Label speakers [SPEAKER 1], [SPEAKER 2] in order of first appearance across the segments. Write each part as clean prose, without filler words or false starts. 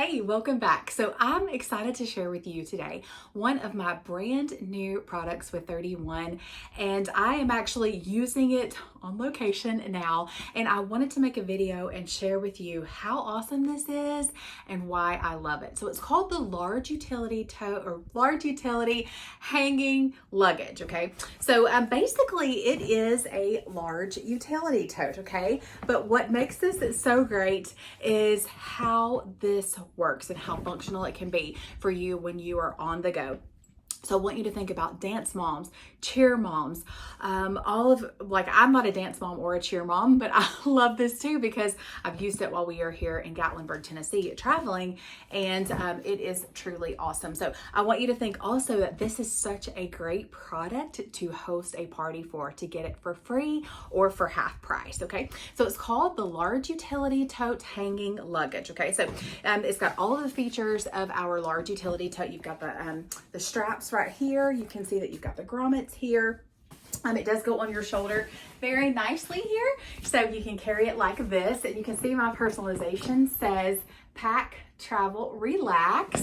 [SPEAKER 1] Hey, welcome back. So I'm excited to share with you today one of my brand new products with 𝗀𝗏, and I am actually using it on location now, and I wanted to make a video and share with you how awesome this is and why I love it. So it's called the large utility tote or large utility hanging luggage. Okay, so basically it is a large utility tote. Okay, but what makes this so great is how this works and how functional it can be for you when you are on the go. So I want you to think about dance moms, cheer moms, I'm not a dance mom or a cheer mom, but I love this too because I've used it while we are here in gatlinburg, Tennessee traveling, and it is truly awesome. So I want you to think also that this is such a great product to host a party for, to get it for free or for half price, okay? So it's called the Large Utility Tote Hanging Luggage, okay? So it's got all of the features of our large utility tote. You've got the straps right here. You can see that you've got the grommets here. It does go on your shoulder very nicely here, so you can carry it like this, and you can see my personalization says pack, travel, relax,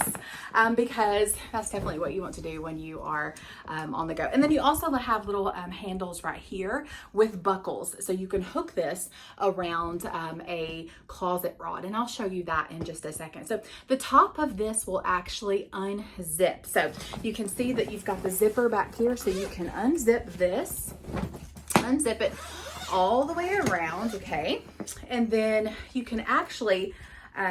[SPEAKER 1] because that's definitely what you want to do when you are on the go. And then you also have little handles right here with buckles, so you can hook this around a closet rod, and I'll show you that in just a second. So the top of this will actually unzip, so you can see that you've got the zipper back here, so you can unzip this, unzip it all the way around, okay? And then you can actually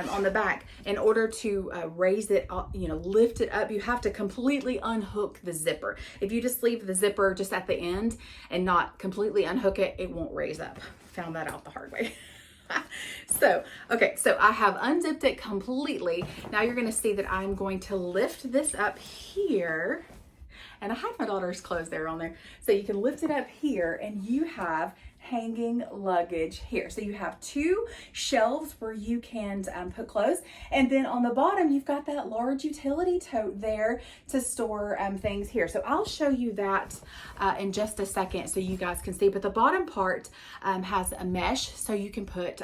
[SPEAKER 1] on the back, in order to raise it up, lift it up, you have to completely unhook the zipper. If you just leave the zipper just at the end and not completely unhook it, it won't raise up. Found that out the hard way. So I have unzipped it completely. Now you're going to see that I'm going to lift this up here. And I had my daughter's clothes there on there. So you can lift it up here and you have hanging luggage here. So you have two shelves where you can put clothes, and then on the bottom you've got that large utility tote there to store things here. So I'll show you that in just a second so you guys can see, but the bottom part has a mesh, so you can put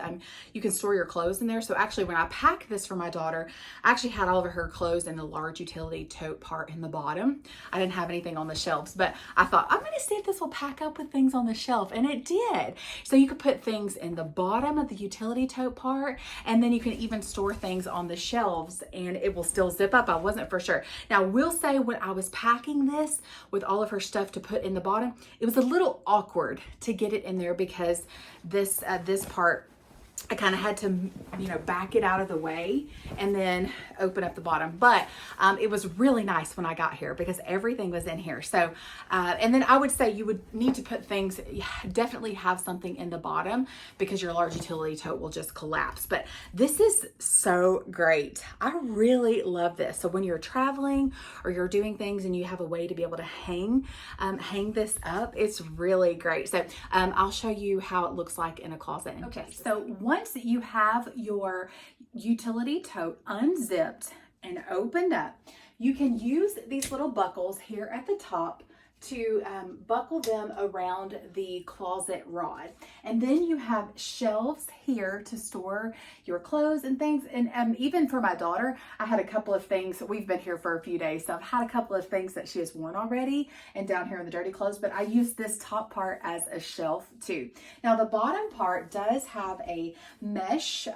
[SPEAKER 1] you can store your clothes in there. So actually when I packed this for my daughter, I actually had all of her clothes in the large utility tote part in the bottom. I didn't have anything on the shelves, but I thought I'm going to see if this will pack up with things on the shelf, and it did. So you could put things in the bottom of the utility tote part, and then you can even store things on the shelves and it will still zip up. I wasn't for sure. Now I will say, when I was packing this with all of her stuff to put in the bottom, it was a little awkward to get it in there because this part, I kind of had to, back it out of the way and then open up the bottom. But it was really nice when I got here because everything was in here. So, and then I would say you would need to put things, definitely have something in the bottom because your large utility tote will just collapse. But this is so great. I really love this. So when you're traveling or you're doing things and you have a way to be able to hang this up, it's really great. So I'll show you how it looks like in a closet. Okay, so once you have your utility tote unzipped and opened up, you can use these little buckles here at the top to buckle them around the closet rod. And then you have shelves here to store your clothes and things. And even for my daughter, I had a couple of things. We've been here for a few days, so I've had a couple of things that she has worn already and down here in the dirty clothes, but I use this top part as a shelf too. Now the bottom part does have a mesh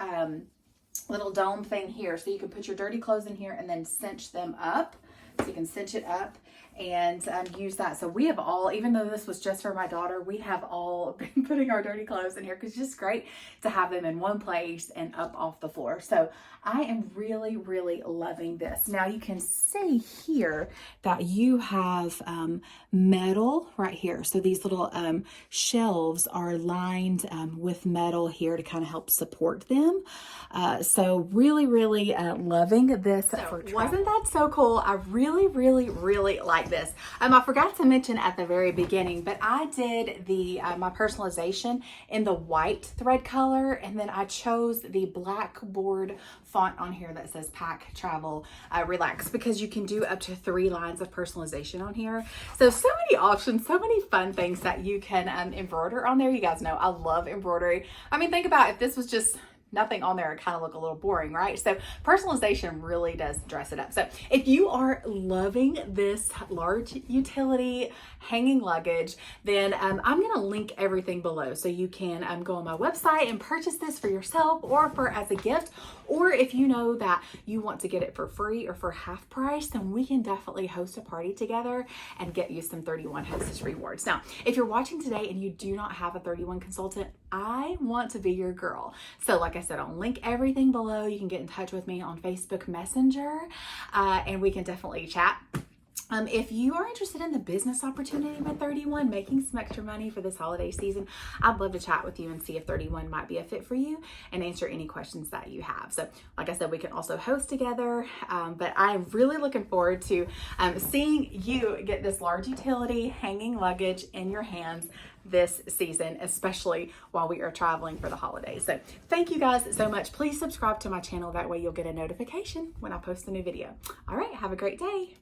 [SPEAKER 1] little dome thing here, so you can put your dirty clothes in here and then cinch them up. So you can cinch it up and use that. So we have all, even though this was just for my daughter, we have all been putting our dirty clothes in here because it's just great to have them in one place and up off the floor. So I am really, really loving this. Now you can see here that you have metal right here. So these little shelves are lined with metal here to kind of help support them. So really, really loving this for travel. Wasn't that so cool? I really, really, really like this. I forgot to mention at the very beginning, but I did the my personalization in the white thread color, and then I chose the blackboard font on here that says pack, travel, relax, because you can do up to 3 lines of personalization on here. So many options, so many fun things that you can embroider on there. You guys know I love embroidery. I mean, think about if this was just nothing on there, it kind of look a little boring, right? So personalization really does dress it up. So if you are loving this large utility hanging luggage, then I'm going to link everything below so you can go on my website and purchase this for yourself or for as a gift. Or if you know that you want to get it for free or for half price, then we can definitely host a party together and get you some 31 Hostess rewards. Now, if you're watching today and you do not have a 31 consultant, I want to be your girl. So like I said, I'll link everything below. You can get in touch with me on Facebook Messenger and we can definitely chat. If you are interested in the business opportunity with 31, making some extra money for this holiday season, I'd love to chat with you and see if 31 might be a fit for you and answer any questions that you have. So like I said, we can also host together, but I'm really looking forward to seeing you get this large utility hanging luggage in your hands this season, especially while we are traveling for the holidays. So thank you guys so much. Please subscribe to my channel. That way you'll get a notification when I post a new video. All right, have a great day.